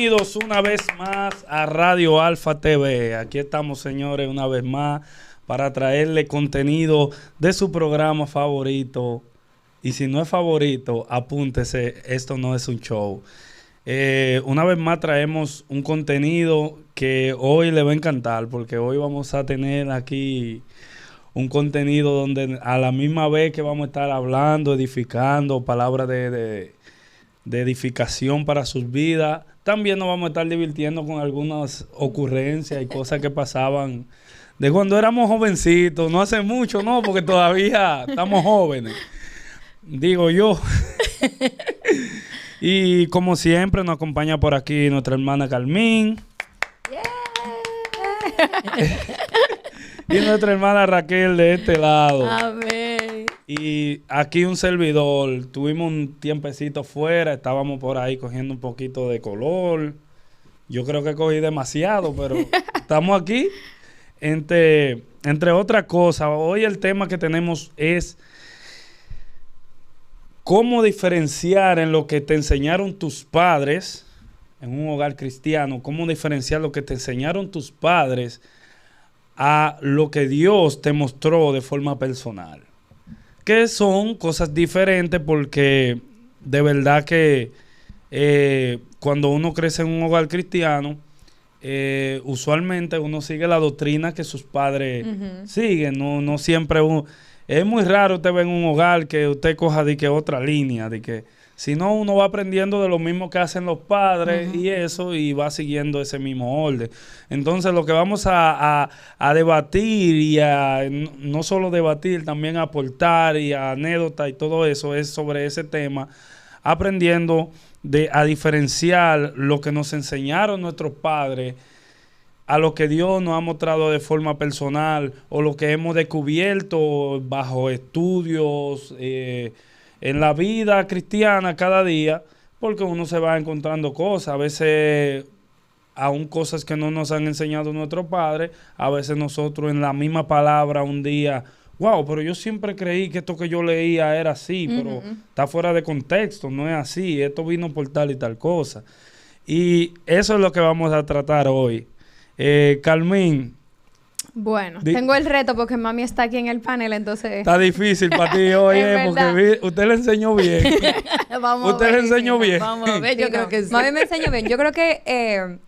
Bienvenidos una vez más a Radio Alfa TV. Aquí estamos, señores, una vez más para traerle contenido de su programa favorito. Y si no es favorito, apúntese, esto no es un show. Una vez más traemos un contenido que hoy le va a encantar, porque hoy vamos a tener aquí un contenido donde a la misma vez que vamos a estar hablando, edificando, palabras de edificación para sus vidas, también nos vamos a estar divirtiendo con algunas ocurrencias y cosas que pasaban de cuando éramos jovencitos, no hace mucho, no, porque todavía estamos jóvenes, digo yo. Y como siempre nos acompaña por aquí nuestra hermana Carmín. Y nuestra hermana Raquel de este lado. Amén. Y aquí un servidor. Tuvimos un tiempecito fuera. Estábamos por ahí cogiendo un poquito de color. Yo creo que cogí demasiado, pero estamos aquí. Entre otras cosas, hoy el tema que tenemos es cómo diferenciar en lo que te enseñaron tus padres en un hogar cristiano. Cómo diferenciar lo que te enseñaron tus padres a lo que Dios te mostró de forma personal. Que son cosas diferentes porque de verdad que cuando uno crece en un hogar cristiano, usualmente uno sigue la doctrina que sus padres siguen. No siempre es muy raro usted ver en un hogar que usted coja de que otra línea, de que si no, uno va aprendiendo de lo mismo que hacen los padres y eso, y va siguiendo ese mismo orden. Entonces, lo que vamos a debatir y no solo debatir, también aportar y anécdotas y todo eso es sobre ese tema, aprendiendo a diferenciar lo que nos enseñaron nuestros padres a lo que Dios nos ha mostrado de forma personal o lo que hemos descubierto bajo estudios, en la vida cristiana cada día, porque uno se va encontrando cosas, a veces aún cosas que no nos han enseñado nuestros padres, a veces nosotros en la misma palabra un día, wow, pero yo siempre creí que esto que yo leía era así, pero está fuera de contexto, no es así, esto vino por tal y tal cosa. Y eso es lo que vamos a tratar hoy. Carmín. Bueno, tengo el reto porque mami está aquí en el panel, entonces... Está difícil para ti hoy, porque usted le enseñó bien. Usted le enseñó bien. Vamos a ver, yo creo que sí. Mami me enseñó bien. Yo creo que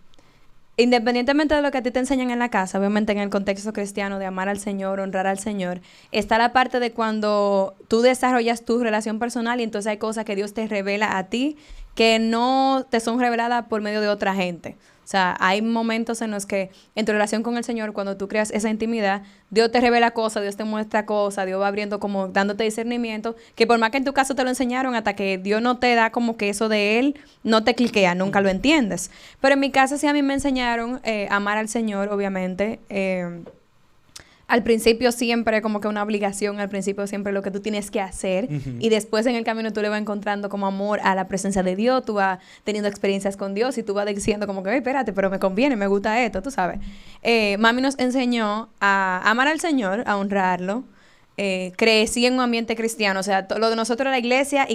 independientemente de lo que a ti te enseñan en la casa, obviamente en el contexto cristiano de amar al Señor, honrar al Señor, está la parte de cuando tú desarrollas tu relación personal y entonces hay cosas que Dios te revela a ti que no te son reveladas por medio de otra gente. O sea, hay momentos en los que en tu relación con el Señor, cuando tú creas esa intimidad, Dios te revela cosas, Dios te muestra cosas, Dios va abriendo como, dándote discernimiento, que por más que en tu caso te lo enseñaron, hasta que Dios no te da como que eso de Él, no te cliquea, nunca lo entiendes. Pero en mi caso sí a mí me enseñaron a amar al Señor, obviamente. Al principio siempre como que una obligación, al principio siempre lo que tú tienes que hacer y después en el camino tú le vas encontrando como amor a la presencia de Dios, tú vas teniendo experiencias con Dios y tú vas diciendo como que, "Ay, espérate, pero me conviene, me gusta esto", tú sabes. Mami nos enseñó a amar al Señor, a honrarlo. Crecí en un ambiente cristiano, o sea, lo de nosotros era iglesia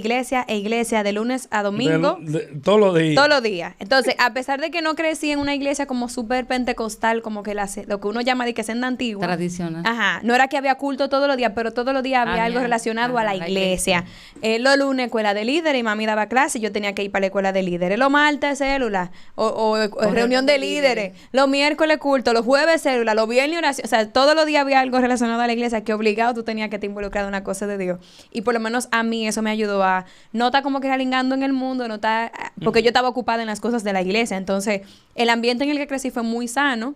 de lunes a domingo, todos los días. Todos los días. Entonces, a pesar de que no crecí en una iglesia como súper pentecostal, como que lo que uno llama de que senda antigua. Tradicional. Ajá. No era que había culto todos los días, pero todos los días había algo relacionado a la iglesia. Los lunes, escuela de líderes, y mami daba clase y yo tenía que ir para la escuela de líderes. Los martes, célula, o reunión de líderes. Los miércoles, culto. Los jueves, célula. Los viernes, oración. O sea, todos los días había algo relacionado a la iglesia que obligado tú tenías que estar involucrado en una cosa de Dios. Y por lo menos a mí eso me ayudó a no estar como que ralingando en el mundo, no estar, porque yo estaba ocupada en las cosas de la iglesia. Entonces, el ambiente en el que crecí fue muy sano.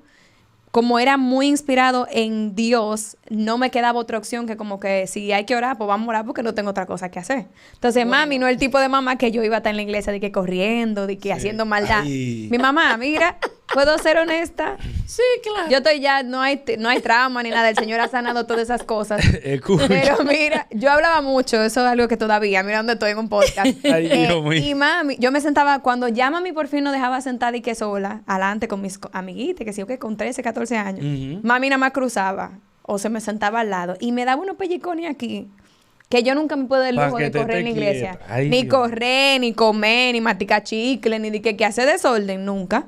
Como era muy inspirado en Dios, no me quedaba otra opción que como que si hay que orar, pues vamos a orar porque no tengo otra cosa que hacer. Entonces, mami no es el tipo de mamá que yo iba a estar en la iglesia de que corriendo, de que haciendo maldad. Ay. Mi mamá, mira, ¿puedo ser honesta? Sí, claro. Yo estoy ya, no hay trauma ni nada. El Señor ha sanado todas esas cosas. Escucha. Pero mira, yo hablaba mucho. Eso es algo que todavía, mira dónde estoy en un podcast. Ay, Dios mío. Y mami, yo me sentaba, cuando ya mami por fin nos dejaba sentada y que sola, adelante con mis amiguitas, que sí, que con 13, 14 años. Mami nada más cruzaba o se me sentaba al lado y me daba unos pellicones aquí. que yo nunca me puedo dar el Pa' lujo que de te correr en la esté iglesia. quieta. Ay, Ni Dios. correr, ni comer, ni masticar chicle, ni de que hacer desorden, nunca.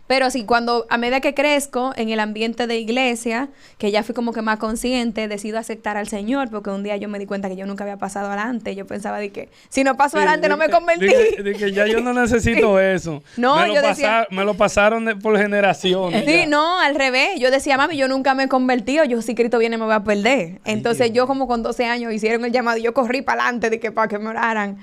Pero sí, cuando a medida que crezco en el ambiente de iglesia, que ya fui como que más consciente, decido aceptar al Señor, porque un día yo me di cuenta que yo nunca había pasado adelante. Yo pensaba de que si no paso adelante no me convertí. De que ya yo no necesito eso. No, me lo yo decía- me lo pasaron por generaciones. Sí, ya. no, al revés. Yo decía, mami, yo nunca me he convertido. Yo, si Cristo viene, me voy a perder. Entonces, Dios yo como con 12 años hicieron el llamado y yo corrí para adelante de que para que me oraran.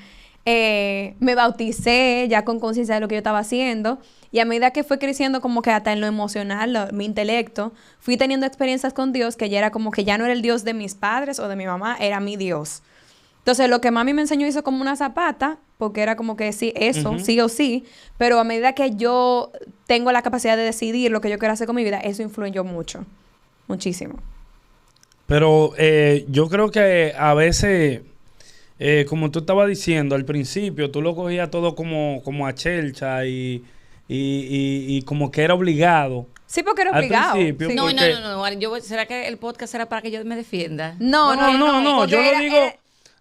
Me bauticé ya con conciencia de lo que yo estaba haciendo. Y a medida que fue creciendo como que hasta en lo emocional, mi intelecto, fui teniendo experiencias con Dios que ya era como que ya no era el Dios de mis padres o de mi mamá, era mi Dios. Entonces, lo que mami me enseñó hizo como una zapata, porque era como que sí, eso, sí o sí. Pero a medida que yo tengo la capacidad de decidir lo que yo quiero hacer con mi vida, eso influyó mucho. Muchísimo. Pero yo creo que a veces, como tú estabas diciendo al principio, tú lo cogías todo como a chelcha y como que era obligado. Sí, porque era Al obligado. principio, Sí. No, porque- ¿será que el podcast era para que yo me defienda? No, No, porque yo lo digo...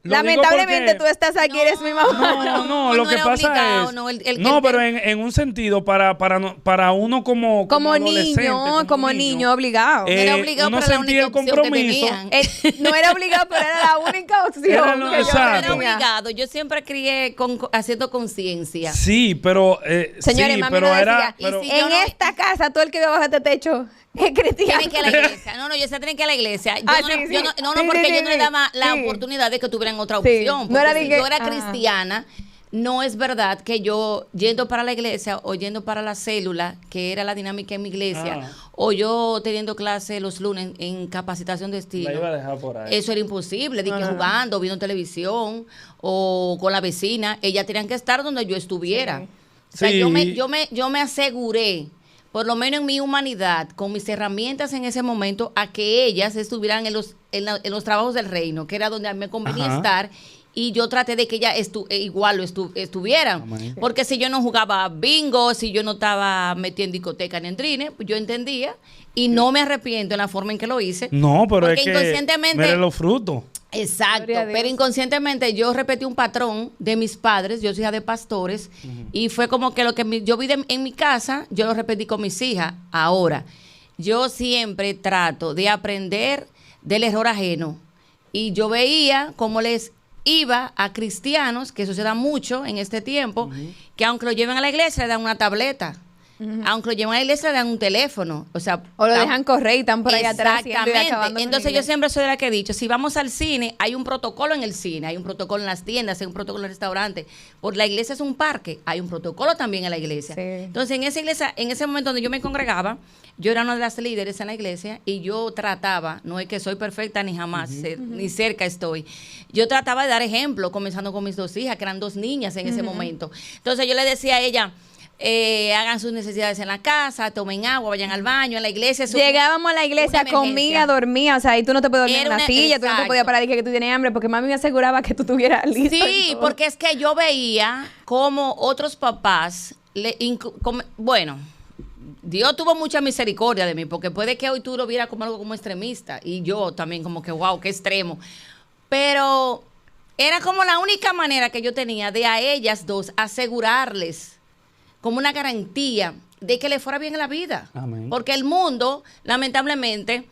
lo lamentablemente digo tú estás aquí, eres mi mamá. No, lo no que era pasa obligado, es... no, No, pero en un sentido, para uno como Como adolescente, niño, como niño, obligado. No era obligado, uno pero era la sentía única el opción que compromiso. tenían. No era obligado, pero era la única opción Era lo- que yo exacto. Era tenía. obligado. Yo siempre crié haciendo conciencia. Sí, pero... Señores, sí, mami pero nos era... decía, pero- y si en yo no- esta casa, todo el que vive bajo este techo es cristiano. Tienen que ir a la iglesia. No, yo decía, tienen que ir a la iglesia. Yo Ah, no, sí, yo sí. no, Sí, porque sí, yo no sí, le daba la sí. oportunidad de que tuvieran otra Sí. opción. No Porque era de si que- yo era ajá. cristiana, no es verdad que yo yendo para la iglesia o yendo para la célula, que era la dinámica en mi iglesia, o yo teniendo clase los lunes en capacitación de La estilo. iba a dejar por ahí. Eso era imposible, de que Ajá. jugando, viendo televisión o con la vecina, ellas tenían que estar donde yo estuviera. Sí. O sea, Sí. yo me aseguré, por lo menos en mi humanidad, con mis herramientas en ese momento, a que ellas estuvieran en los trabajos del reino, que era donde a mí me convenía Ajá. estar. Y yo traté de que ellas igual estuvieran. Amén. Porque si yo no jugaba bingo, si yo no estaba metida en discoteca ni en trine, pues yo entendía. Y no me arrepiento en la forma en que lo hice. No, pero Porque es que... inconscientemente- Mire los frutos. Exacto, Gloria a Dios. pero inconscientemente yo repetí un patrón de mis padres, yo soy hija de pastores, y fue como que lo que yo vi en mi casa, yo lo repetí con mis hijas. Ahora, yo siempre trato de aprender del error ajeno, y yo veía cómo les iba a cristianos, que eso se da mucho en este tiempo, que aunque lo lleven a la iglesia le dan una tableta, aunque lo lleven a la iglesia le dan un teléfono, o sea... O lo tam- dejan correr y están por ahí atrás haciendo y Exactamente. acabando con Entonces la yo iglesia. siempre soy de la que he dicho, si vamos al cine, hay un protocolo en el cine, hay un protocolo en las tiendas, hay un protocolo en el restaurante. Por la iglesia es un parque, hay un protocolo también en la iglesia. Sí. Entonces en esa iglesia, en ese momento donde yo me congregaba, yo era una de las líderes en la iglesia y yo trataba, no es que soy perfecta ni jamás, ni cerca estoy, yo trataba de dar ejemplo, comenzando con mis dos hijas, que eran dos niñas en ese momento. Entonces yo le decía a ella, hagan sus necesidades en la casa, tomen agua, vayan al baño, en la iglesia. es un- Llegábamos a la iglesia, una emergencia. comía, dormía, o sea, ahí tú no te podías dormir en Era una una- silla, tú no te exacto. podías parar y que tú tienes hambre, porque mami me aseguraba que tú estuvieras listo. y Sí, todo. porque es que yo veía como otros papás, bueno, Dios tuvo mucha misericordia de mí, porque puede que hoy tú lo vieras como algo como extremista, y yo también como que, wow, qué extremo. Pero era como la única manera que yo tenía de a ellas dos asegurarles como una garantía de que le fuera bien en la vida. Amén. Porque el mundo, lamentablemente,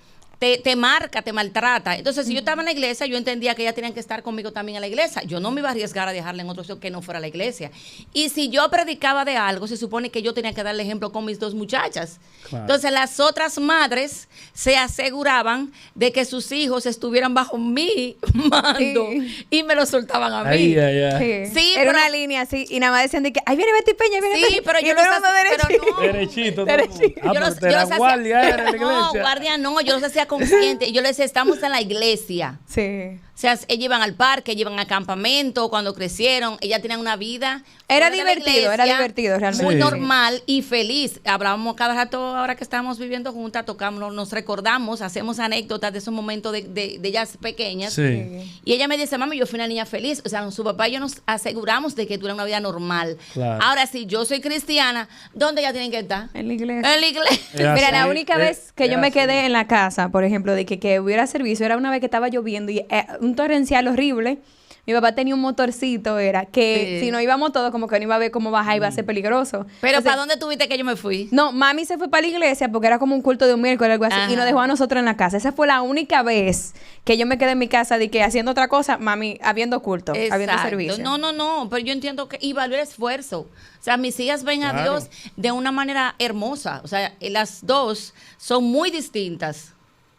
te marca, te maltrata. Entonces, si yo estaba en la iglesia, yo entendía que ellas tenían que estar conmigo también en la iglesia. Yo no me iba a arriesgar a dejarle en otro sitio que no fuera la iglesia. Y si yo predicaba de algo, se supone que yo tenía que darle ejemplo con mis dos muchachas. Claro. Entonces, las otras madres se aseguraban de que sus hijos estuvieran bajo mi mando Sí. y me lo soltaban a mí. Ay, ay, ay. Sí, Sí, era pero- una línea así, y nada más decían de que, ahí viene Betty Peña, ahí viene Sí, Betty. pero y yo todo no el mundo sé- pero derechito. no. Derechito. todo el mundo. Derechito. Ah, pero te la guardia era en la iglesia. No, guardia no, yo los hacía conscientes. Yo les decía, estamos en la iglesia. Sí. O sea, ellas iban al parque, ellas iban a campamento, cuando crecieron, ellas tenían una vida. Era fuera de la divertido, era iglesia, divertido realmente. Muy Sí. normal y feliz. Hablábamos cada rato, ahora que estamos viviendo juntas, tocamos, nos recordamos, hacemos anécdotas de esos momentos de ellas pequeñas. Sí. Y ella me dice, mami, yo fui una niña feliz. O sea, su papá y yo nos aseguramos de que tuviera una vida normal. Claro. Ahora, si yo soy cristiana, ¿dónde ellas tienen que estar? En la iglesia. En la iglesia. Es Mira, así, la única es- vez que es yo me así. quedé en la casa, por ejemplo, de que hubiera servicio, era una vez que estaba lloviendo y un torrencial horrible. Mi papá tenía un motorcito, era que si no íbamos todos, como que no iba a ver cómo bajar, iba a ser peligroso. Pero Entonces, ¿para dónde tuviste que yo me fui? no, mami se fue para la iglesia porque era como un culto de un miércoles o algo así, y nos dejó a nosotros en la casa. Esa fue la única vez que yo me quedé en mi casa de que haciendo otra cosa, mami, habiendo culto, habiendo servicio. No, pero yo entiendo que y valió el esfuerzo. O sea, mis hijas ven a Dios de una manera hermosa. O sea, las dos son muy distintas.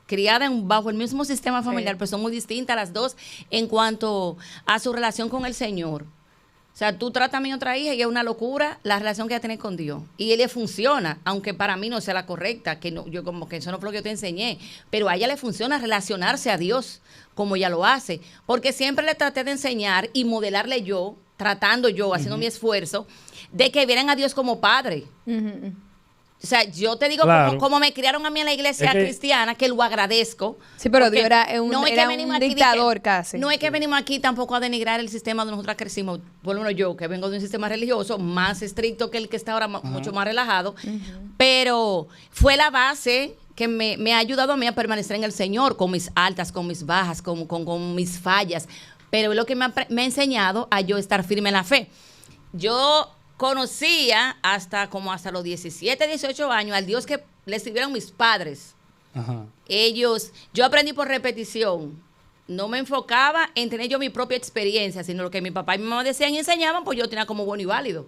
Criadas bajo el mismo sistema familiar, pero son muy distintas las dos en cuanto a su relación con el Señor. O sea, tú tratas a mi otra hija y es una locura la relación que ella tiene con Dios. Y ella le funciona, aunque para mí no sea la correcta, que no, yo como que eso no fue lo que yo te enseñé, pero a ella le funciona relacionarse a Dios como ella lo hace. Porque siempre le traté de enseñar y modelarle yo, tratando yo, haciendo mi esfuerzo, de que vieran a Dios como padre. O sea, yo te digo como me criaron a mí en la iglesia cristiana, que lo agradezco. Sí, pero Dios era un dictador casi. No es que venimos aquí tampoco a denigrar el sistema donde nosotros crecimos. Por lo menos yo, que vengo de un sistema religioso más estricto que el que está ahora, mucho más relajado. Pero fue la base que me ha ayudado a mí a permanecer en el Señor, con mis altas, con mis bajas, con mis fallas. Pero es lo que me ha enseñado a yo estar firme en la fe. Yo conocía hasta los 17, 18 años al Dios que le sirvieron mis padres. Yo aprendí por repetición. No me enfocaba en tener yo mi propia experiencia, sino lo que mi papá y mi mamá decían y enseñaban, pues yo tenía como bueno y válido.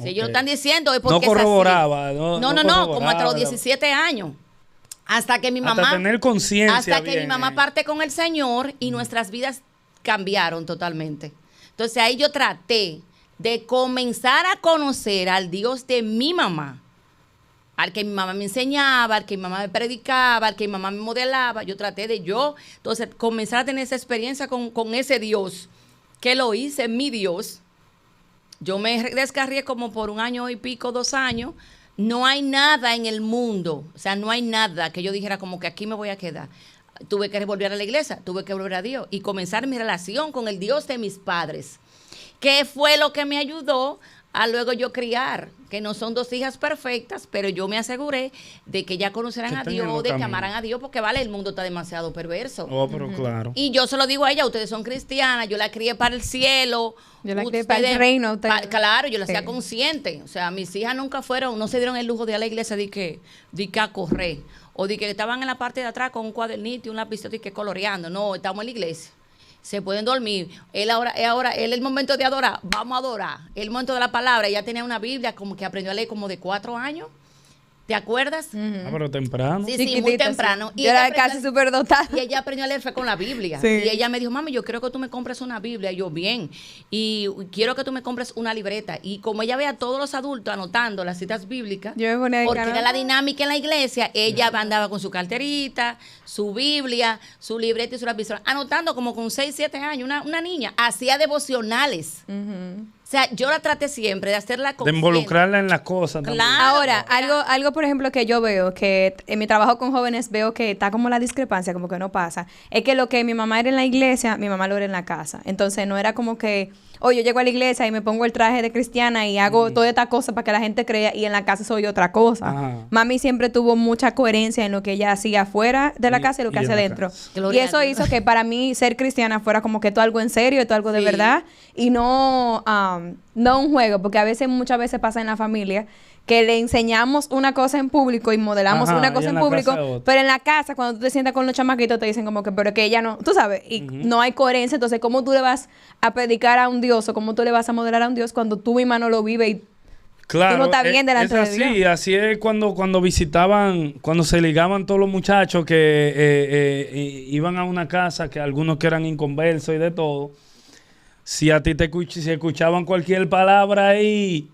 Si ellos lo están diciendo es porque no corroboraba, es así. No, como hasta los 17 años. Hasta que mi mamá... Hasta tener conciencia. Hasta que mi mamá parte con el Señor y nuestras vidas cambiaron totalmente. Entonces ahí yo traté de comenzar a conocer al Dios de mi mamá, al que mi mamá me enseñaba, al que mi mamá me predicaba, al que mi mamá me modelaba. Yo traté de entonces, comenzar a tener esa experiencia con ese Dios, que lo hice, mi Dios. Yo me descarrié como por 1 año y pico, 2 años. No hay nada en el mundo, o sea, no hay nada que yo dijera como que aquí me voy a quedar. Tuve que volver a la iglesia, tuve que volver a Dios y comenzar mi relación con el Dios de mis padres. ¿Qué fue lo que me ayudó a luego yo criar? Que no son 2 hijas perfectas, pero yo me aseguré de que ya conocieran a Dios, de que amaran a Dios, porque el mundo está demasiado perverso. Pero claro. Y yo se lo digo a ella, ustedes son cristianas, yo la crié para el cielo. Yo la crié para el reino. Claro, yo la hacía consciente. O sea, mis hijas nunca no se dieron el lujo de ir a la iglesia de que a correr. O de que estaban en la parte de atrás con un cuadernito y un lapicito y que coloreando. No, estamos en la iglesia. Se pueden dormir. Él es el momento de adorar. Vamos a adorar. El momento de la palabra. Ella tenía una Biblia como que aprendió a leer como de 4 años. ¿Te acuerdas? Pero temprano. Sí, muy temprano. Sí. Yo era casi súper dotada. Y ella aprendió a leer fue con la Biblia. Sí. Y ella me dijo, mami, yo quiero que tú me compres una Biblia. Y yo, bien. Y quiero que tú me compres una libreta. Y como ella ve a todos los adultos anotando las citas bíblicas, yo me ponía porque era la dinámica en la iglesia, ella andaba con su carterita, su Biblia, su libreta y su lapicero, anotando como con 6, 7 años, una niña. Hacía devocionales. O sea, yo la traté siempre de hacerla consciente. De involucrarla en las cosas. Claro. Ahora, algo, por ejemplo, que yo veo, que en mi trabajo con jóvenes veo que está como la discrepancia, como que no pasa. Es que lo que mi mamá era en la iglesia, mi mamá lo era en la casa. Entonces, no era como que, yo llego a la iglesia y me pongo el traje de cristiana y hago toda esta cosa para que la gente crea y en la casa soy otra cosa. Mami siempre tuvo mucha coherencia en lo que ella hacía afuera de la casa y lo que hace adentro. Y eso hizo que para mí ser cristiana fuera como que todo algo en serio, todo algo de verdad y no un juego, porque muchas veces pasa en la familia que le enseñamos una cosa en público y modelamos una cosa en público, pero en la casa, cuando tú te sientas con los chamaquitos, te dicen como que, pero que ella no, tú sabes, y no hay coherencia. Entonces, ¿cómo tú le vas a predicar a un Dios o cómo tú le vas a modelar a un Dios cuando tú misma no lo vives y claro, tú no estás bien delante de Dios? Así es cuando visitaban, cuando se ligaban todos los muchachos que iban a una casa, que algunos que eran inconversos y de todo. Si a ti si escuchaban cualquier palabra ahí,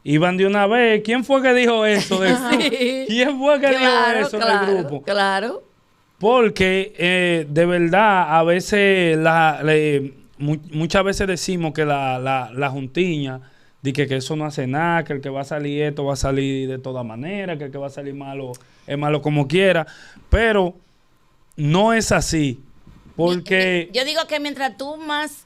iban de una vez. ¿Quién fue que dijo eso? Sí. ¿Quién fue que dijo eso en el grupo? Claro. Porque de verdad, a veces, muchas veces decimos que la juntiña, de que eso no hace nada, que el que va a salir esto va a salir de todas maneras, que el que va a salir malo es malo como quiera. Pero no es así. Porque yo digo que mientras tú más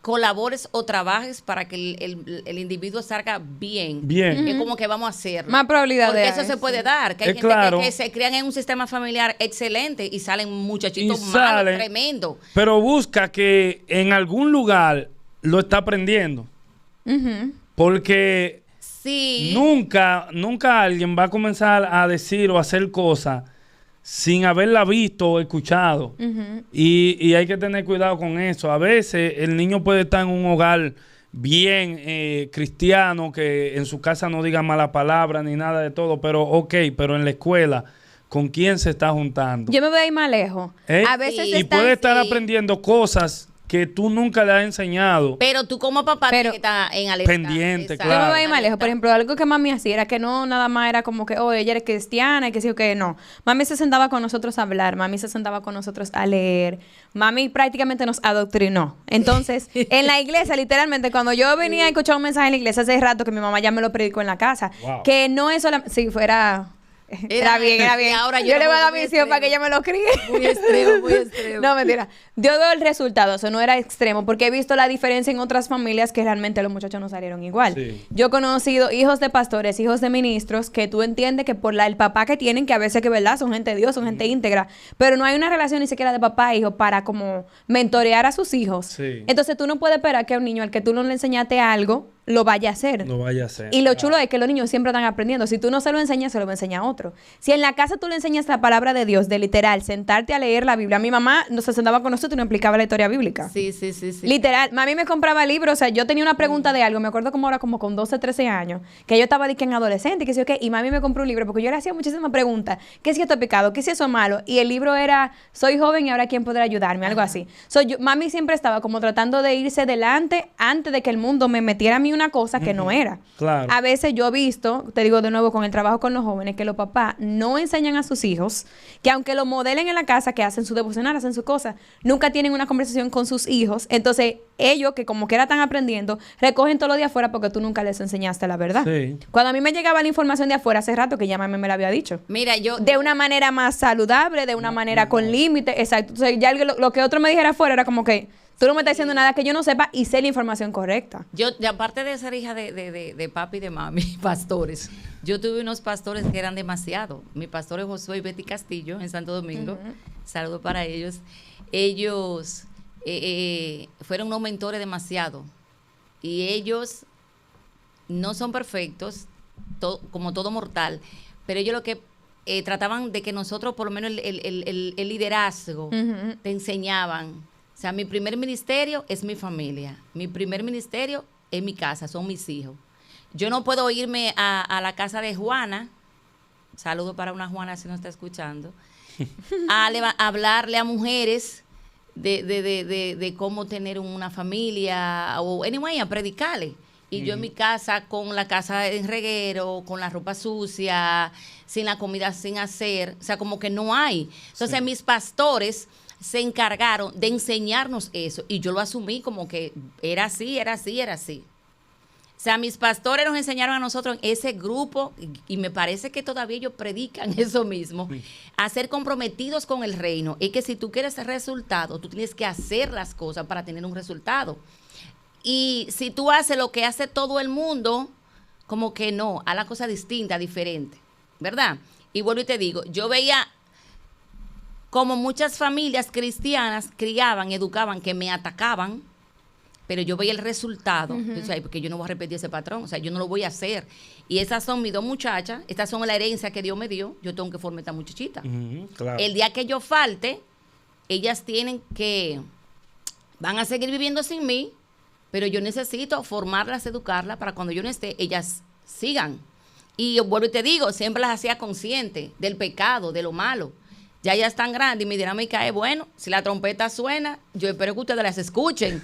colabores o trabajes para que el individuo salga bien. Bien. Es como que vamos a hacerlo. Más probabilidad Porque de eso se puede dar. Que hay Es gente claro. que se crían en un sistema familiar excelente y salen muchachitos Y malos, salen, tremendo. Pero busca que en algún lugar lo está aprendiendo. Porque Sí. nunca alguien va a comenzar a decir o hacer cosas sin haberla visto o escuchado. Y hay que tener cuidado con eso. A veces el niño puede estar en un hogar bien cristiano, que en su casa no diga mala palabra ni nada de todo, pero pero en la escuela, ¿con quién se está juntando? Yo me voy a ir más lejos. A veces Sí. Y están... puede estar sí. aprendiendo cosas que tú nunca le has enseñado. Pero tú como papá tienes que estar en alerta. Pendiente, Exacto. Yo me claro. voy a ir más lejos. Por ejemplo, algo que mami hacía era que no nada más era como que, oh, ella era cristiana y que sí o que no. Mami se sentaba con nosotros a hablar, mami se sentaba con nosotros a leer. Mami prácticamente nos adoctrinó. Entonces, en la iglesia, literalmente, cuando yo venía a escuchar un mensaje en la iglesia hace rato que mi mamá ya me lo predicó en la casa, Wow. que no es solamente... Si fuera... Era bien. Y ahora yo le voy a dar muy misión extremo. para que ella me lo críe. Muy extremo, muy extremo. No, mentira. Yo veo el resultado, eso no era extremo, porque he visto la diferencia en otras familias que realmente los muchachos no salieron igual. Sí. Yo he conocido hijos de pastores, hijos de ministros, que tú entiendes que por el papá que tienen, que a veces que verdad son gente de Dios, son gente íntegra, pero no hay una relación ni siquiera de papá e hijo para como mentorear a sus hijos. Sí. Entonces tú no puedes esperar que a un niño al que tú no le enseñaste algo, lo vaya a hacer. No vaya a ser. Y lo chulo es que los niños siempre están aprendiendo. Si tú no se lo enseñas, se lo va a enseñar a otro. Si en la casa tú le enseñas la palabra de Dios, de literal, sentarte a leer la Biblia. Mi mamá no se sentaba con nosotros y nos explicaba la historia bíblica. Sí. Literal, mami me compraba libros, o sea, yo tenía una pregunta de algo, me acuerdo como ahora como con 12, 13 años, que yo estaba de que en adolescente, que sé yo qué, y mami me compró un libro porque yo le hacía muchísimas preguntas, ¿qué si esto es pecado? ¿Qué si eso es malo? Y el libro era, soy joven y ahora quién podrá ayudarme, algo así. Mami siempre estaba como tratando de irse delante antes de que el mundo me metiera a mí una cosa que no era. Claro. A veces yo he visto, te digo de nuevo con el trabajo con los jóvenes, que los papás no enseñan a sus hijos, que aunque lo modelen en la casa, que hacen su devocional, hacen su cosa, nunca tienen una conversación con sus hijos. Entonces, ellos, que como quiera están aprendiendo, recogen todo lo de afuera porque tú nunca les enseñaste la verdad. Sí. Cuando a mí me llegaba la información de afuera hace rato, que ya mami me la había dicho, Mira, yo... de una manera más saludable, de una manera con límite, exacto. Entonces, ya lo que otro me dijera afuera era como que tú no me estás diciendo nada que yo no sepa y sé la información correcta. Yo, y aparte de ser hija de papi y de mami, pastores, yo tuve unos pastores que eran demasiado. Mi pastor es Josué y Betty Castillo en Santo Domingo. Saludo para ellos. Ellos fueron unos mentores demasiado. Y ellos no son perfectos, como todo mortal, pero ellos lo que trataban de que nosotros, por lo menos el liderazgo, te enseñaban. O sea, mi primer ministerio es mi familia. Mi primer ministerio es mi casa, son mis hijos. Yo no puedo irme a la casa de Juana, saludo para una Juana si no está escuchando, a hablarle a mujeres de cómo tener una familia, o anyway, a predicarle. Y yo en mi casa, con la casa en reguero, con la ropa sucia, sin la comida sin hacer, o sea, como que no hay. Entonces, mis pastores se encargaron de enseñarnos eso y yo lo asumí como que era así. O sea, mis pastores nos enseñaron a nosotros en ese grupo y me parece que todavía ellos predican eso mismo, a ser comprometidos con el reino. Es que si tú quieres resultado, tú tienes que hacer las cosas para tener un resultado. Y si tú haces lo que hace todo el mundo, como que no, haz la cosa distinta, diferente, ¿verdad? Y vuelvo y te digo, yo veía como muchas familias cristianas criaban, educaban, que me atacaban, pero yo veía el resultado. Yo decía, porque yo no voy a repetir ese patrón, o sea, yo no lo voy a hacer. Y esas son mis dos muchachas, estas son la herencia que Dios me dio, yo tengo que formar esta muchachita. Claro. El día que yo falte, ellas van a seguir viviendo sin mí, pero yo necesito formarlas, educarlas, para cuando yo no esté, ellas sigan. Y yo vuelvo y te digo, siempre las hacía conscientes del pecado, de lo malo. Ya están grandes y mi dinámica es, bueno, si la trompeta suena, yo espero que ustedes las escuchen.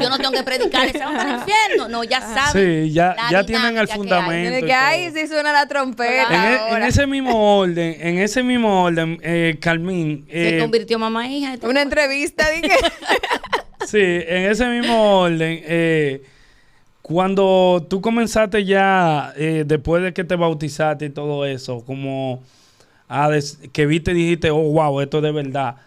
Yo no tengo que predicar, se van para el infierno. No, ya saben. Sí, ya tienen el dinámica que hay. fundamento. Tiene que ahí sí suena la trompeta. En ese mismo orden, Carmín. Se convirtió mamá e hija. Una entrevista, dije. Sí, en ese mismo orden, cuando tú comenzaste ya, después de que te bautizaste y todo eso, como que viste y dijiste, oh, wow, esto es de verdad.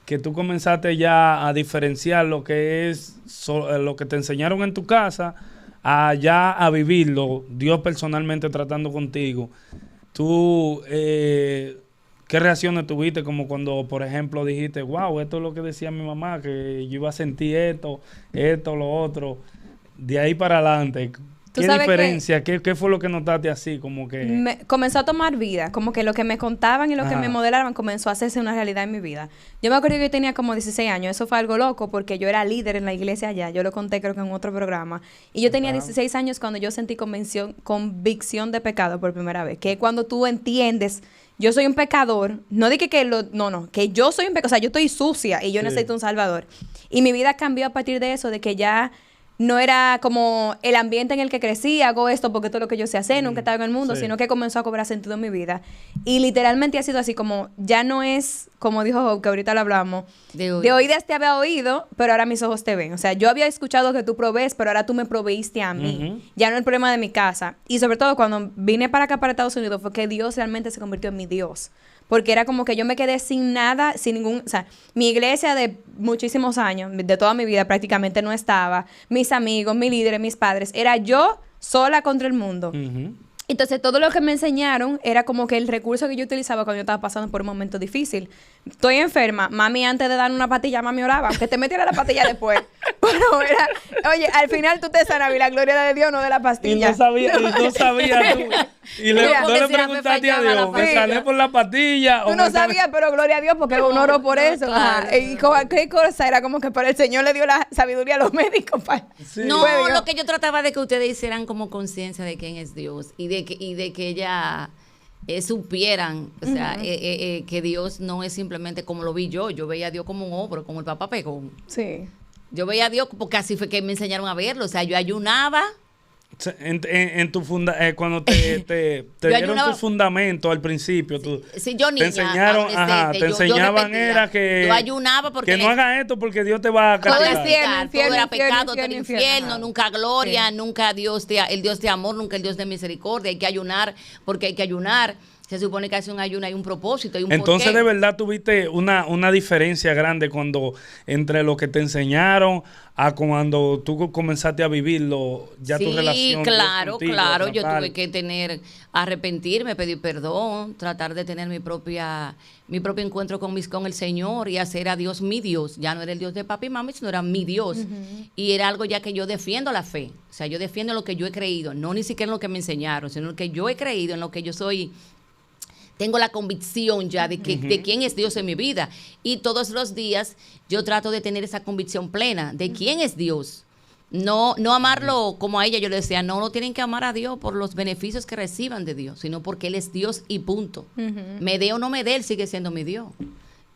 que tú comenzaste ya a diferenciar lo que es lo que te enseñaron en tu casa, a ya a vivirlo, Dios personalmente tratando contigo. Tú, ¿qué reacciones tuviste? Como cuando, por ejemplo, dijiste, wow, esto es lo que decía mi mamá, que yo iba a sentir esto, lo otro. De ahí para adelante, ¿qué diferencia? ¿Qué fue lo que notaste así? Como que comenzó a tomar vida, como que lo que me contaban y lo que me modelaban comenzó a hacerse una realidad en mi vida. Yo me acuerdo que yo tenía como 16 años, eso fue algo loco porque yo era líder en la iglesia allá, yo lo conté creo que en otro programa, y yo tenía 16 años cuando yo sentí convicción de pecado por primera vez, que es cuando tú entiendes, yo soy un pecador, no dije que que yo soy un pecador, o sea, yo estoy sucia y yo necesito un salvador. Y mi vida cambió a partir de eso, de que ya no era como el ambiente en el que crecí, hago esto porque esto es lo que yo sé hacer, nunca estaba en el mundo, sino que comenzó a cobrar sentido en mi vida. Y literalmente ha sido así como, ya no es, como dijo Job, que ahorita lo hablamos, de oídas te había oído, pero ahora mis ojos te ven. O sea, yo había escuchado que tú provees, pero ahora tú me proveíste a mí. Ya no es el problema de mi casa. Y sobre todo cuando vine para acá, para Estados Unidos, fue que Dios realmente se convirtió en mi Dios. Porque era como que yo me quedé sin nada, sin ningún... O sea, mi iglesia de muchísimos años, de toda mi vida prácticamente no estaba. Mis amigos, mis líderes, mis padres. Era yo sola contra el mundo. Entonces, todo lo que me enseñaron era como que el recurso que yo utilizaba cuando yo estaba pasando por un momento difícil. Estoy enferma. Mami, antes de dar una pastilla, mami oraba. Aunque te metiera la pastilla después. Pero era... Oye, al final tú te sanabas y la gloria de Dios, no de la pastilla. Y no sabías tú. Y no le preguntaste a Dios, ¿me sané por la pastilla? Tú no sabías, pero gloria a Dios, porque uno oró por eso. Claro. Y qué cosa era como que para el Señor le dio la sabiduría a los médicos. No, lo que yo trataba de que ustedes hicieran como conciencia de quién es Dios y de que ella supieran, o sea, que Dios no es simplemente como lo vi yo veía a Dios como un ogro, como el Papá Pegón. Sí. Yo veía a Dios porque así fue que me enseñaron a verlo, o sea, yo ayunaba. Cuando te dieron tus fundamentos al principio, yo niña, te enseñaron, te enseñaban era que yo ayunaba porque no hagas esto porque Dios te va a castigar. Todo era pecado, todo era infierno, nunca gloria, nunca el Dios de amor, nunca el Dios de misericordia. Hay que ayunar porque hay que ayunar. Se supone que hace un ayuno, hay un propósito, hay un Entonces, porqué. de verdad, tuviste una diferencia grande entre lo que te enseñaron a cuando tú comenzaste a vivirlo, ya tu relación. Sí, claro, yo tuve que arrepentirme, pedir perdón, tratar de tener mi propio encuentro con el Señor y hacer a Dios mi Dios. Ya no era el Dios de papi y mami, sino era mi Dios. Y era algo ya que yo defiendo la fe. O sea, yo defiendo lo que yo he creído, no ni siquiera en lo que me enseñaron, sino en lo que yo he creído, en lo que yo soy. Tengo la convicción ya de quién es Dios en mi vida. Y todos los días yo trato de tener esa convicción plena de quién es Dios. No amarlo como a ella. Yo le decía, no tienen que amar a Dios por los beneficios que reciban de Dios, sino porque Él es Dios y punto. Me dé o no me dé, Él sigue siendo mi Dios.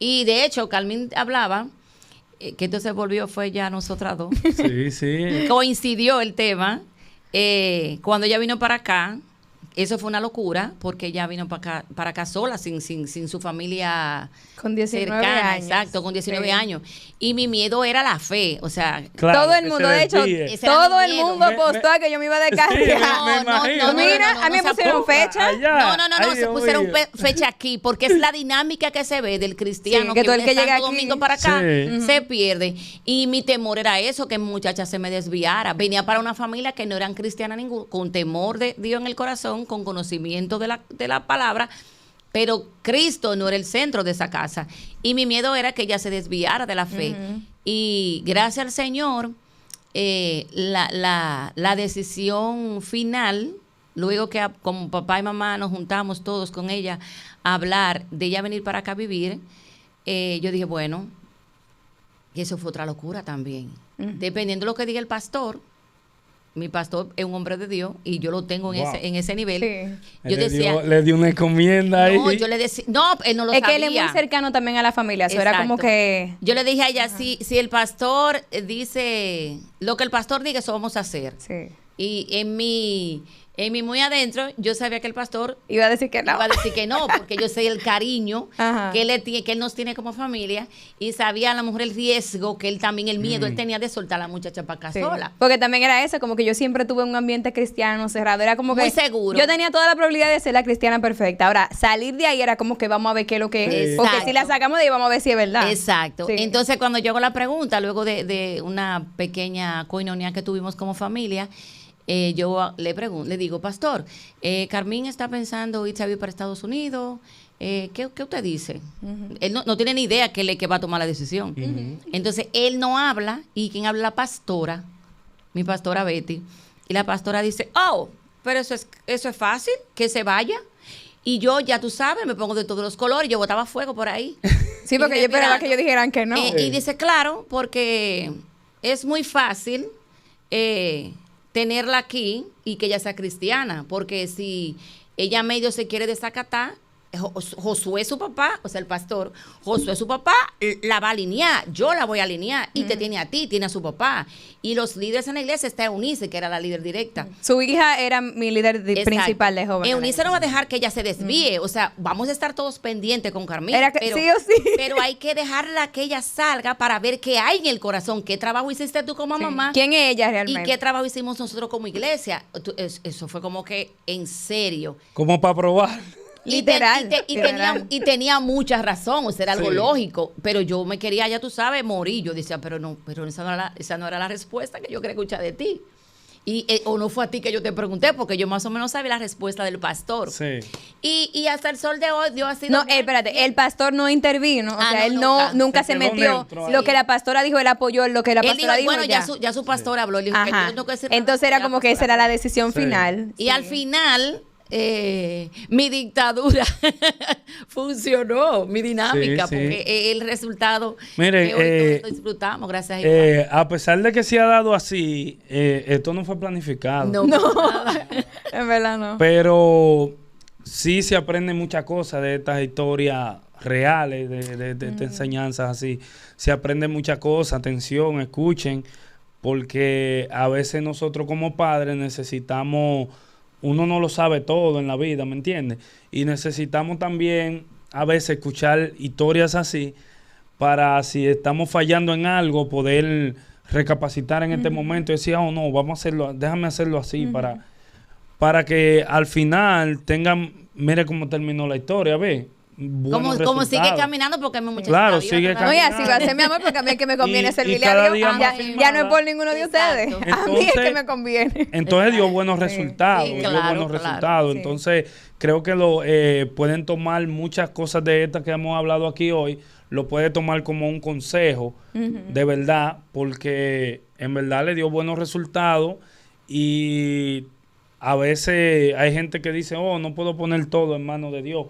Y de hecho, Carmen hablaba, que entonces fue ya nosotras dos. Sí. Coincidió el tema. Cuando ella vino para acá, eso fue una locura, porque ella vino para acá sola, sin su familia con 19 cercana, años. exacto, con 19 años. Y mi miedo era la fe, o sea... Claro, todo el mundo, de hecho, todo el mundo apostó a que yo me iba a descargar. No, mira, a mí me pusieron fecha. No, se pusieron fecha aquí, porque es la dinámica que se ve del cristiano que todo el que llega domingo para acá se pierde. Y mi temor era eso, que muchacha se me desviara. Venía para una familia que no eran cristianas ninguna, con temor de Dios en el corazón, con conocimiento de la palabra, pero Cristo no era el centro de esa casa. Y mi miedo era que ella se desviara de la fe. Y gracias al Señor, la decisión final, luego que como papá y mamá nos juntamos todos con ella a hablar de ella venir para acá a vivir, yo dije, bueno, y eso fue otra locura también. Dependiendo de lo que diga el pastor, mi pastor es un hombre de Dios y yo lo tengo en ese nivel. Sí. Yo le dio una encomienda ahí. No, yo le decía, no, él no lo sabía. Es que él es muy cercano también a la familia, eso era como que... Yo le dije a ella, si el pastor dice, lo que el pastor diga, eso vamos a hacer. Sí. Y en mi En mi muy adentro, yo sabía que el pastor Iba a decir que no. iba a decir que no, porque yo sé el cariño Ajá. que él nos tiene como familia y sabía a la mujer el riesgo que él también, el miedo, él tenía de soltar a la muchacha para acá Sí. sola. Porque también era eso, como que yo siempre tuve un ambiente cristiano cerrado. Era como que. Muy seguro. Yo tenía toda la probabilidad de ser la cristiana perfecta. Ahora, salir de ahí era como que vamos a ver qué es lo que es. Sí. Porque Exacto. si la sacamos de ahí, vamos a ver si es verdad. Exacto. Sí. Entonces, cuando yo hago la pregunta, luego de una pequeña coinonía que tuvimos como familia, yo le digo, pastor, Carmín está pensando irse a vivir para Estados Unidos. ¿Qué usted dice? Él no tiene ni idea que va a tomar la decisión. Entonces, él no habla, y quien habla la pastora, mi pastora Betty, y la pastora dice, oh, pero eso es fácil, que se vaya. Y yo, ya tú sabes, me pongo de todos los colores, yo botaba fuego por ahí. Sí, porque Y yo esperaba respirando. que ellos dijeran que no. Y dice, claro, porque es muy fácil tenerla aquí y que ella sea cristiana, porque si ella medio se quiere desacatar, Josué su papá, o sea, el pastor, Josué su papá la va a alinear, yo la voy a alinear, y te tiene a ti, tiene a su papá. Y los líderes en la iglesia está Eunice, que era la líder directa. Su hija era mi líder Exacto. principal de joven. Eunice no va a dejar que ella se desvíe, o sea, vamos a estar todos pendientes con Carmín. Era que sí o sí. Pero hay que dejarla que ella salga para ver qué hay en el corazón, qué trabajo hiciste tú como mamá. ¿Quién es ella ¿Y realmente? qué trabajo hicimos nosotros como iglesia? Eso fue como que en serio. Como para probar. Literal, Y tenía mucha razón, o sea, era algo Sí. lógico. Pero yo me quería, ya tú sabes, morir. Yo decía, pero esa no era la respuesta que yo quería escuchar de ti. O no fue a ti que yo te pregunté, porque yo más o menos sabía la respuesta del pastor. Sí. Y hasta el sol de hoy, Dios ha sido... No, espérate, el pastor no intervino, o Ah, sea, no, él nunca. nunca Se se quedó metió. neutro Lo ahí. que la pastora dijo, él apoyó lo que la Él pastora dijo, dijo. bueno, ya su pastor habló. Él dijo que Ajá. yo no tengo que decir nada, Entonces era ya como que esa pastor era la habló. decisión Sí. final. Y al final, mi dictadura funcionó, mi dinámica, Sí, sí. porque el resultado Mire, que hoy todos disfrutamos, gracias a Dios. A pesar de que se ha dado así, esto no fue planificado. No, nada. En verdad no. Pero sí se aprende muchas cosas de estas historias reales, de estas enseñanzas así. Se aprende muchas cosas. Atención, escuchen, porque a veces nosotros como padres necesitamos, uno no lo sabe todo en la vida, ¿me entiendes? Y necesitamos también a veces escuchar historias así para, si estamos fallando en algo, poder recapacitar en este momento y decir, oh no, vamos a hacerlo, déjame hacerlo así para que al final tengan, mire cómo terminó la historia, ve. Como sigue resultados. caminando, porque mi muchacha Claro, está viva sigue todavía. No, y así va a ser mi amor, porque a mí es que me conviene Y servirle cada a Dios. día Ya, más ya no es por ninguno de ustedes. Exacto. A mí es que Entonces- me conviene. Entonces dio buenos Sí. resultados, Sí, dio claro, buenos claro, resultados. sí. Entonces, creo que pueden tomar muchas cosas de estas que hemos hablado aquí hoy, lo puede tomar como un consejo, de verdad, porque en verdad le dio buenos resultados y a veces hay gente que dice, oh, no puedo poner todo en manos de Dios,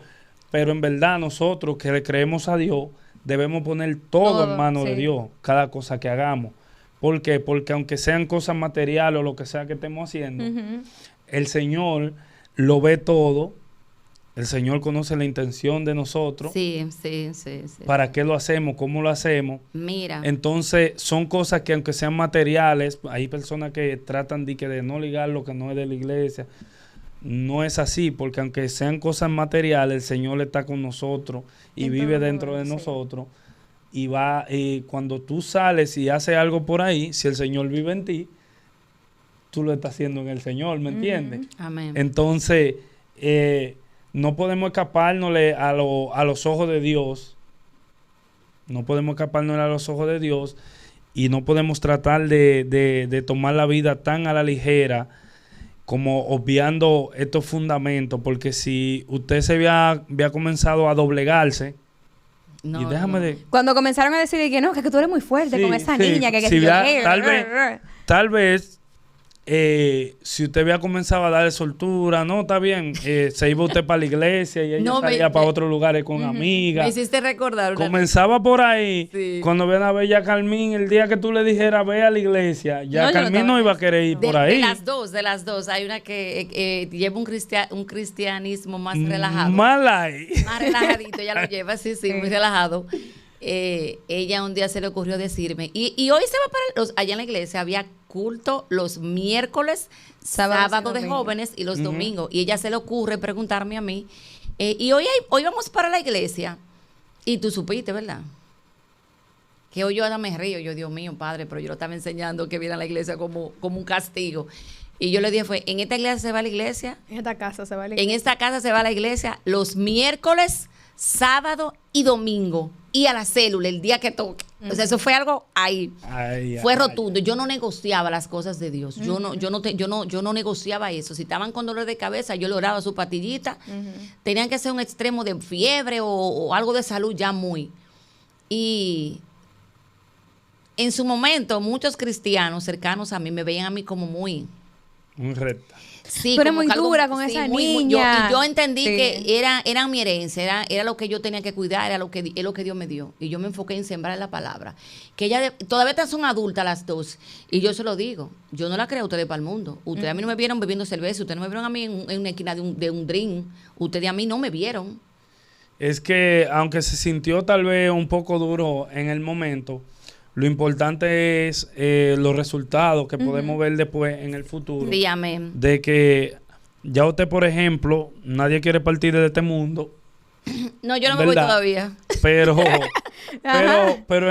pero en verdad nosotros que le creemos a Dios, debemos poner todo en Todo, manos de sí. Dios, cada cosa que hagamos. ¿Por qué? Porque aunque sean cosas materiales o lo que sea que estemos haciendo, el Señor lo ve todo, el Señor conoce la intención de nosotros, Sí. para qué lo hacemos, cómo lo hacemos. Mira. Entonces, son cosas que aunque sean materiales, hay personas que tratan de no ligar lo que no es de la iglesia. No es así, porque aunque sean cosas materiales, el Señor está con nosotros y En vive todo dentro de momento, sí. nosotros. Y cuando tú sales y haces algo por ahí, si el Señor vive en ti, tú lo estás haciendo en el Señor, ¿me entiendes? Amén. Entonces, no podemos escapárnosle a los ojos de Dios. No podemos escapárnosle a los ojos de Dios y no podemos tratar de tomar la vida tan a la ligera como obviando estos fundamentos, porque si usted se había comenzado a doblegarse, No, y déjame no. de... Cuando comenzaron a decir que no, que tú eres muy fuerte Sí, con esa sí, niña, que sí, yo, ya, tal vez, si usted había comenzado a darle soltura, no, está bien, se iba usted para la iglesia y ella No, salía para otros lugares con amigas. Me hiciste recordar una Comenzaba por ahí, Sí. cuando ven a ver ya Carmín, el día que tú le dijeras ve a la iglesia, ya No, yo no Carmín estaba no en iba a eso. querer ir De, por ahí. de las dos, hay una que lleva un cristianismo más relajado. Mal ahí. Más relajadito, ella lo lleva, sí, muy ella un día se le ocurrió decirme, y hoy se va allá en la iglesia había culto los miércoles, sábado de jóvenes y los domingos. Y ella se le ocurre preguntarme a mí, y hoy vamos para la iglesia. Y tú supiste, ¿verdad? Que hoy yo ahora me río. Yo, Dios mío, padre, pero yo lo estaba enseñando que viene a la iglesia como un castigo. Y yo le dije, ¿en esta iglesia se va a la iglesia? En esta casa se va a la iglesia. En esta casa se va a la iglesia los miércoles, sábado y domingo. Y a la célula, el día que toque. O sea, eso fue algo ahí. Fue rotundo. Yo no negociaba las cosas de Dios. Yo no negociaba eso. Si estaban con dolor de cabeza, yo le oraba su patillita. Tenían que ser un extremo de fiebre o algo de salud ya muy. Y en su momento, muchos cristianos cercanos a mí me veían a mí como muy recta. Sí, pero como muy dura con esa niña. Yo entendí que era mi herencia, era lo que yo tenía que cuidar, es lo que Dios me dio. Y yo me enfoqué en sembrar la palabra. Que ella todavía son adultas las dos. Y yo se lo digo, yo no la creo a ustedes para el mundo. Ustedes a mí no me vieron bebiendo cerveza, ustedes no me vieron a mí en una esquina de un drink. Ustedes a mí no me vieron. Es que aunque se sintió tal vez un poco duro en el momento, lo importante es los resultados que podemos ver después en el futuro. Sí, amén. De que ya usted, por ejemplo, nadie quiere partir de este mundo. No, yo no me voy todavía. Pero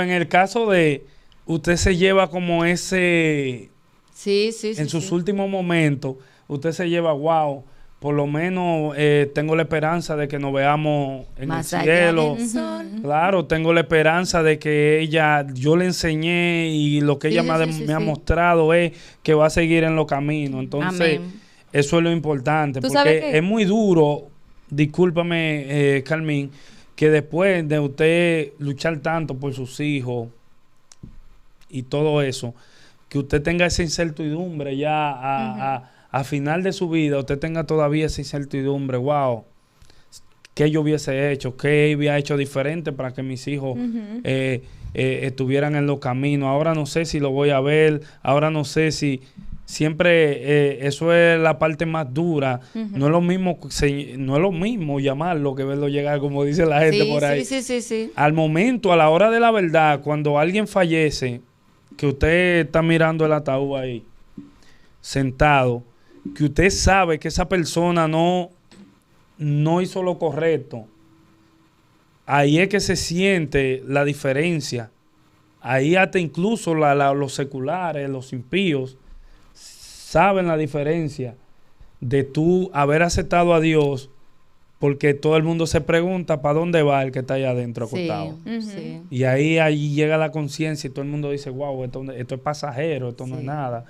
en el caso de usted se lleva como ese... Sí. En sus últimos momentos, usted se lleva, wow, por lo menos tengo la esperanza de que nos veamos en más el allá cielo. del sol. Claro, tengo la esperanza de que yo le enseñé y lo que ella me ha mostrado es que va a seguir en los caminos. Entonces, eso es lo importante. Porque es muy duro, discúlpame, Carmín, que después de usted luchar tanto por sus hijos y todo eso, que usted tenga esa incertidumbre ya a final de su vida, usted tenga todavía esa incertidumbre, wow, ¿qué yo hubiese hecho? ¿Qué había hecho diferente para que mis hijos estuvieran en los caminos? Ahora no sé si lo voy a ver, ahora no sé si... Siempre eso es la parte más dura. No es lo mismo llamarlo que verlo llegar, como dice la gente por ahí. Sí. Al momento, a la hora de la verdad, cuando alguien fallece, que usted está mirando el ataúd ahí, sentado, que usted sabe que esa persona no hizo lo correcto, ahí es que se siente la diferencia. Ahí hasta incluso los seculares, los impíos, saben la diferencia de tú haber aceptado a Dios, porque todo el mundo se pregunta para dónde va el que está allá adentro acostado. Sí. Y ahí llega la conciencia y todo el mundo dice, wow, esto es pasajero, esto no es nada.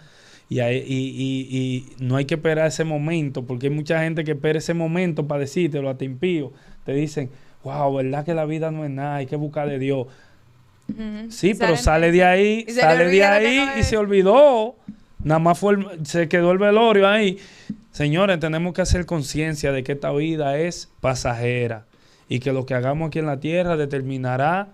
Y no hay que esperar ese momento, porque hay mucha gente que espera ese momento para decírtelo, a ti impío. Te dicen, wow, ¿verdad que la vida no es nada? Hay que buscar de Dios. Sí, pero sale de ahí y se olvidó. Nada más se quedó el velorio ahí. Señores, tenemos que hacer conciencia de que esta vida es pasajera y que lo que hagamos aquí en la tierra determinará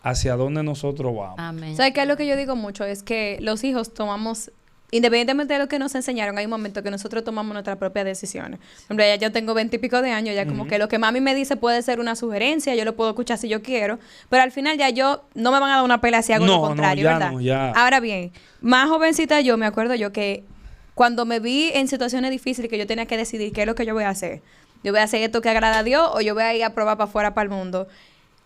hacia dónde nosotros vamos. Amén. ¿Sabes qué es lo que yo digo mucho? Es que los hijos tomamos, independientemente de lo que nos enseñaron, hay un momento que nosotros tomamos nuestras propias decisiones. Hombre, ya yo tengo 20 y pico de años, ya como que lo que mami me dice puede ser una sugerencia, yo lo puedo escuchar si yo quiero, pero al final ya no me van a dar una pelea si hago lo contrario, ¿verdad? Ahora bien, más jovencita yo, me acuerdo yo que cuando me vi en situaciones difíciles que yo tenía que decidir qué es lo que yo voy a hacer. Yo voy a hacer esto que agrada a Dios o yo voy a ir a probar para afuera, para el mundo.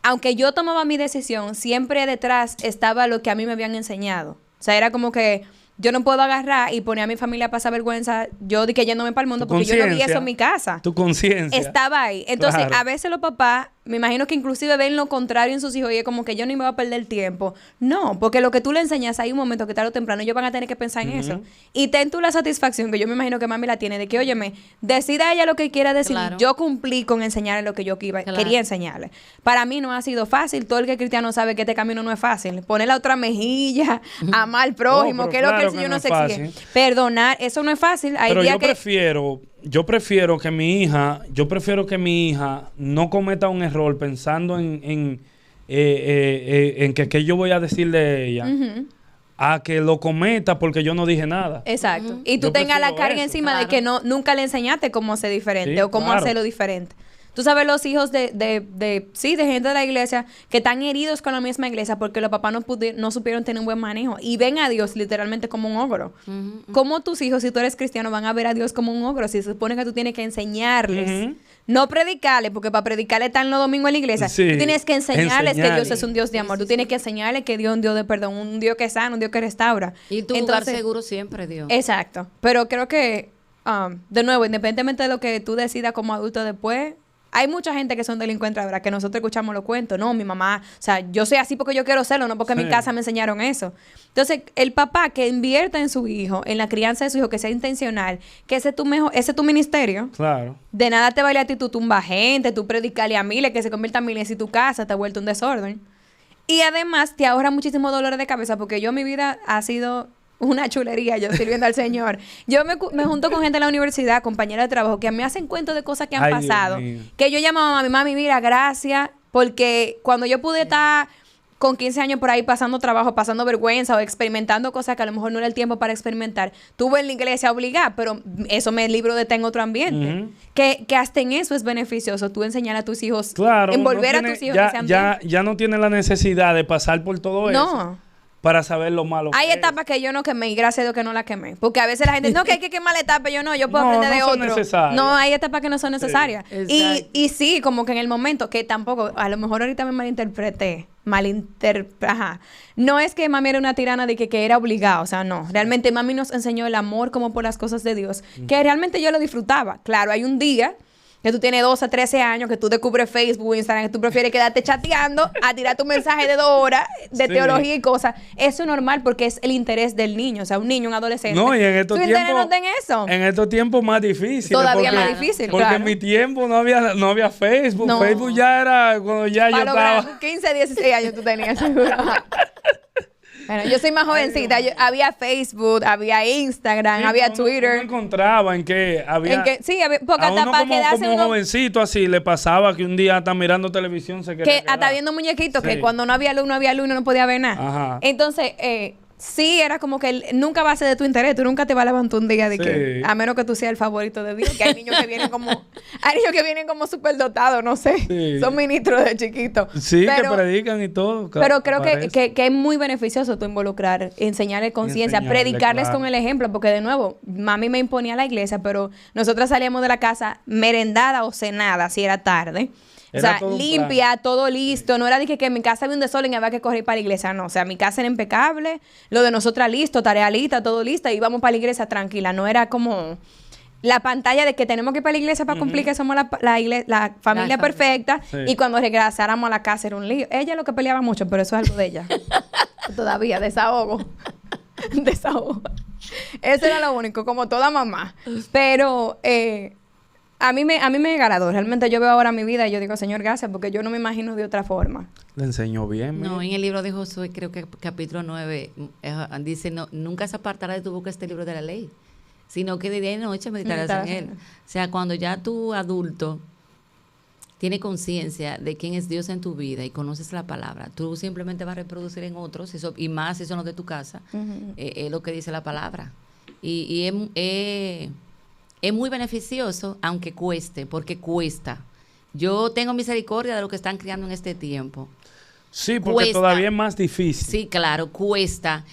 Aunque yo tomaba mi decisión, siempre detrás estaba lo que a mí me habían enseñado. O sea, era como que yo no puedo agarrar y poner a mi familia a pasar vergüenza, yo de que yéndome para el mundo, porque yo no vi eso en mi casa. Tu conciencia. Estaba ahí. Entonces, a veces los papás, me imagino que inclusive ven lo contrario en sus hijos y es como que yo ni me voy a perder el tiempo. No, porque lo que tú le enseñas, hay un momento que tarde o temprano ellos van a tener que pensar en eso. Y ten tú la satisfacción, que yo me imagino que mami la tiene, de que, óyeme, decida ella lo que quiera decidir. Claro. Yo cumplí con enseñarle lo que yo quería enseñarle. Para mí no ha sido fácil. Todo el que es cristiano sabe que este camino no es fácil. Poner la otra mejilla, amar al prójimo, que es lo que el Señor nos exige. Perdonar, eso no es fácil. Hay pero días yo prefiero que mi hija no cometa un error pensando en que yo voy a decir de ella, a que lo cometa porque yo no dije nada. Exacto. Y tú tengas la carga encima de que nunca le enseñaste cómo ser diferente o cómo hacerlo diferente. Tú sabes, los hijos de gente de la iglesia que están heridos con la misma iglesia porque los papás no supieron tener un buen manejo y ven a Dios literalmente como un ogro. ¿Cómo tus hijos, si tú eres cristiano, van a ver a Dios como un ogro? Si se supone que tú tienes que enseñarles, no predicarles, porque para predicarles están los domingos en la iglesia. Sí, tú tienes que enseñarles que Dios es un Dios de amor. Tú tienes que enseñarles que Dios es un Dios de perdón, un Dios que sana, un Dios que restaura. Y tu lugar seguro siempre, Dios. Exacto. Pero creo que, de nuevo, independientemente de lo que tú decidas como adulto después, hay mucha gente que son delincuentes, ¿verdad? Que nosotros escuchamos los cuentos. No, mi mamá, o sea, yo soy así porque yo quiero serlo, no porque en mi casa me enseñaron eso. Entonces, el papá que invierta en su hijo, en la crianza de su hijo, que sea intencional, que ese es tu ministerio. Claro. De nada te vale a ti, tú tumba gente, tú predicarle a miles, que se convierta en miles, y tu casa te ha vuelto un desorden. Y además, te ahorra muchísimo dolor de cabeza, porque mi vida ha sido una chulería yo sirviendo al Señor. Yo me junto con gente en la universidad, compañeras de trabajo, que me hacen cuentos de cosas que han pasado. Que yo llamo a mi mami, mira, gracias, porque cuando yo pude estar con 15 años por ahí pasando trabajo, pasando vergüenza o experimentando cosas que a lo mejor no era el tiempo para experimentar, tuve en la iglesia obligada, pero eso me libro de estar en otro ambiente. Que hasta en eso es beneficioso, tú enseñar a tus hijos, envolver a tus hijos en ese ambiente. Ya no tiene la necesidad de pasar por todo eso. Para saber lo malo. Hay etapas que yo no quemé y gracias a Dios que no las quemé. Porque a veces la gente no, que hay que quemar la etapa. Yo puedo aprender de otro. No, hay etapas que no son necesarias. Y sí, como que en el momento, que tampoco, a lo mejor ahorita me malinterpreté. No es que mami era una tirana de que era obligado. O sea, no. Realmente mami nos enseñó el amor como por las cosas de Dios. Que realmente yo lo disfrutaba. Claro, hay un día que tú tienes 12 a 13 años, que tú descubres Facebook, Instagram, que tú prefieres quedarte chateando a tirar tu mensaje de 2 horas de teología y cosas. Eso es normal porque es el interés del niño. O sea, un niño, un adolescente. No, y en estos tiempos... eso. En estos tiempos más difíciles. Todavía más difícil, porque en mi tiempo no había Facebook. No. Facebook ya era cuando ya yo estaba... 15, 16 años tú tenías, seguro. Bueno, yo soy más jovencita. Había Facebook, había Instagram, había Twitter. No encontraba en que había... sí, porque hasta para quedarse como jovencito así, le pasaba que un día hasta mirando televisión se quedaba. Que hasta viendo muñequitos, que cuando no había luz, no podía ver nada. Ajá. Entonces, sí, era como que nunca va a ser de tu interés. Tú nunca te vas a levantar un día de que, a menos que tú seas el favorito de Dios, que hay niños que vienen como súper dotados, no sé. Sí. Son ministros de chiquitos. Sí, pero, que predican y todo. Pero creo que es muy beneficioso tú involucrar, enseñarles conciencia, predicarles con el ejemplo, porque de nuevo, mami me imponía a la iglesia, pero nosotras salíamos de la casa merendada o cenada, si era tarde. O sea, limpia, todo listo. No era de que en mi casa había un desorden y había que correr para la iglesia. No, o sea, mi casa era impecable. Lo de nosotras listo, tarea lista, todo listo. Y íbamos para la iglesia tranquila. No era como la pantalla de que tenemos que ir para la iglesia para cumplir que somos la familia perfecta. Sí. Y cuando regresáramos a la casa era un lío. Ella es lo que peleaba mucho, pero eso es algo de ella. Todavía, desahogo. Eso era lo único, como toda mamá. Pero... A mí me agradó. Realmente yo veo ahora mi vida y yo digo, Señor, gracias, porque yo no me imagino de otra forma. Le enseñó bien. No, en el libro de Josué, creo que capítulo 9, dice, nunca se apartará de tu boca este libro de la ley, sino que de día y de noche meditarás en él. O sea, cuando ya tu adulto tiene conciencia de quién es Dios en tu vida y conoces la palabra, tú simplemente vas a reproducir en otros, eso, y más si eso no es de tu casa, es lo que dice la palabra. Y es muy beneficioso, aunque cueste, porque cuesta. Yo tengo misericordia de lo que están criando en este tiempo. Sí, porque cuesta. Todavía es más difícil. Sí, claro, cuesta,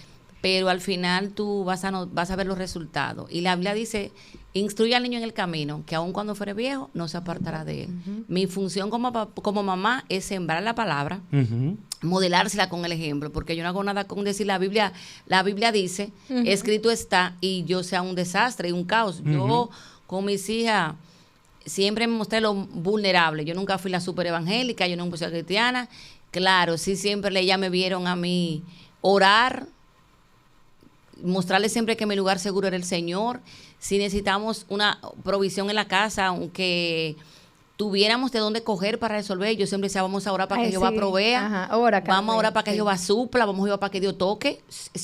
pero al final tú vas a ver los resultados. Y la Biblia dice, instruye al niño en el camino, que aun cuando fuere viejo, no se apartará de él. Mi función como mamá es sembrar la palabra, modelársela con el ejemplo, porque yo no hago nada con decir la Biblia dice, escrito está, y yo sea un desastre y un caos. Yo con mis hijas siempre me mostré lo vulnerable. Yo nunca fui la super evangélica, yo nunca fui cristiana. Claro, sí, siempre ellas me vieron a mí orar, mostrarles siempre que mi lugar seguro era el Señor. Si necesitamos una provisión en la casa, aunque tuviéramos de dónde coger para resolver, yo siempre decía, vamos a orar para que Jehová provea, vamos a orar para que Jehová supla, vamos a orar para que Dios toque,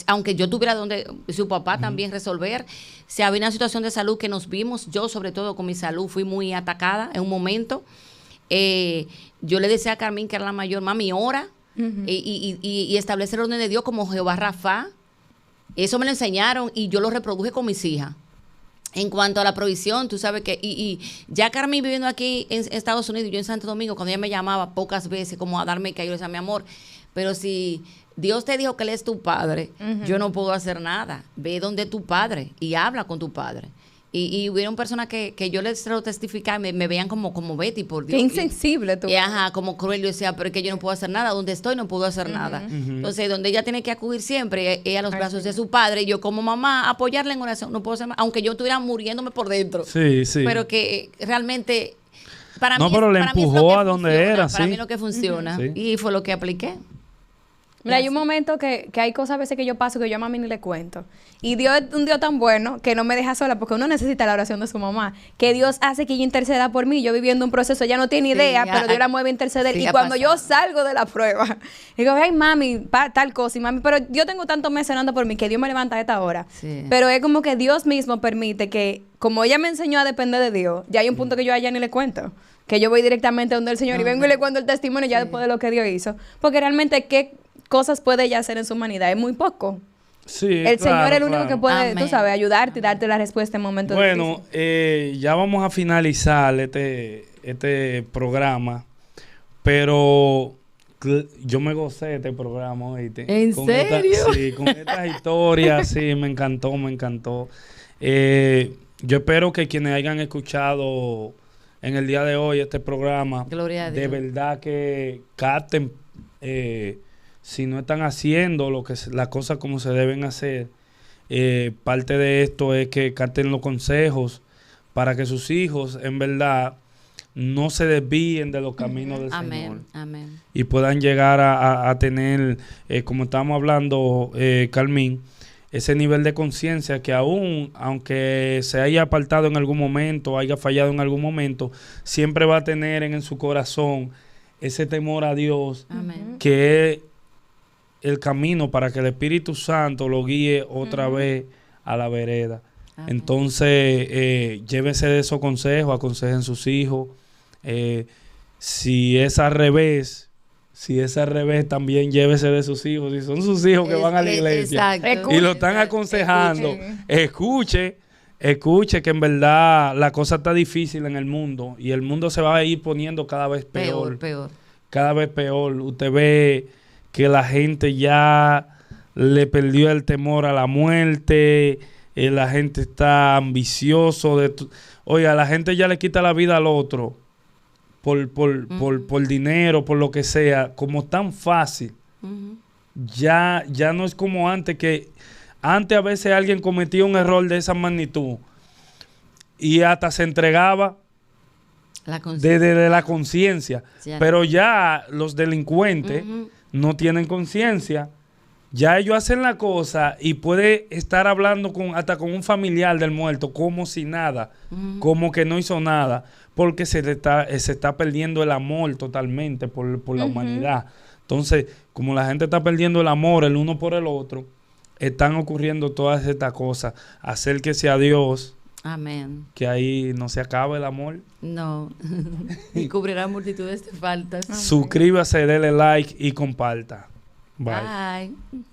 aunque yo tuviera donde su papá también resolver. Si había una situación de salud que nos vimos, yo sobre todo con mi salud fui muy atacada en un momento, yo le decía a Carmen, que era la mayor, mami, ora y establece el orden de Dios como Jehová Rafa. Eso me lo enseñaron y yo lo reproduje con mis hijas. En cuanto a la provisión, tú sabes que, y ya Carmen viviendo aquí en Estados Unidos, yo en Santo Domingo, cuando ella me llamaba pocas veces como a darme que yo le decía, mi amor, pero si Dios te dijo que Él es tu padre, yo no puedo hacer nada. Ve donde tu padre y habla con tu padre. Y hubieron personas que yo les lo testificaba, me veían como Betty, por Dios. Qué insensible tú. Y, ajá, como cruel. Yo decía, pero es que yo no puedo hacer nada. Donde estoy no puedo hacer nada. Entonces, donde ella tiene que acudir siempre es a los brazos de su padre. Y yo como mamá, apoyarla en oración. No puedo hacer más, aunque yo estuviera muriéndome por dentro. Sí, sí. Pero que realmente, para no, mí, pero le para mí es lo empujó que a donde funciona, era, para sí. mí es lo que funciona. Sí. Y fue lo que apliqué. Mira, hay un momento que hay cosas a veces que yo paso que yo a mami ni le cuento. Y Dios es un Dios tan bueno que no me deja sola porque uno necesita la oración de su mamá. Que Dios hace que ella interceda por mí. Yo viviendo un proceso, ella no tiene idea, pero Dios la mueve a interceder. Sí, y cuando yo salgo de la prueba, digo, ay, mami, tal cosa. Y mami, pero yo tengo tantos meses orando por mí que Dios me levanta a esta hora. Sí. Pero es como que Dios mismo permite que, como ella me enseñó a depender de Dios, ya hay un punto que yo a ella ni le cuento. Que yo voy directamente a donde el Señor y vengo y le cuento el testimonio ya después de lo que Dios hizo. Porque realmente, ¿qué cosas puede ella hacer en su humanidad? Es muy poco. Sí, El Señor es el único que puede, Amén. tú sabes, ayudarte y darte la respuesta en momentos bueno, difíciles. ya vamos a finalizar este programa, pero yo me gocé este programa, ¿oíste? ¿En serio? Sí, con estas historias, sí, me encantó, me encantó. Yo espero que quienes hayan escuchado en el día de hoy este programa, Gloria a Dios. de verdad que capten, si no están haciendo las cosas como se deben hacer, parte de esto es que capten los consejos para que sus hijos en verdad no se desvíen de los caminos del Señor. Amén, amén. Y puedan llegar a tener, como estábamos hablando, Carmín, ese nivel de conciencia que aún, aunque se haya apartado en algún momento, haya fallado en algún momento, siempre va a tener en su corazón ese temor a Dios, Amén. que es el camino para que el Espíritu Santo lo guíe otra vez a la vereda. Amén. Entonces, llévese de esos consejos, aconsejen sus hijos. Si es al revés, también llévese de sus hijos. Si son sus hijos que van a la iglesia Exacto. y lo están aconsejando, escuche que en verdad la cosa está difícil en el mundo y el mundo se va a ir poniendo cada vez peor. Peor. Cada vez peor. Usted ve que la gente ya le perdió el temor a la muerte, la gente está ambicioso. Oiga, la gente ya le quita la vida al otro por dinero, por lo que sea, como tan fácil. Ya no es como antes, que antes a veces alguien cometía un error de esa magnitud y hasta se entregaba desde la conciencia. Pero ya los delincuentes no tienen conciencia. Ya ellos hacen la cosa y puede estar hablando hasta con un familiar del muerto como si nada, como que no hizo nada, porque se está perdiendo el amor totalmente por la humanidad. Entonces, como la gente está perdiendo el amor el uno por el otro, están ocurriendo todas estas cosas. Acérquese a Dios. Amén. Que ahí no se acaba el amor. No. Y cubrirá multitudes de faltas. Suscríbase, dele like y comparta. Bye. Bye.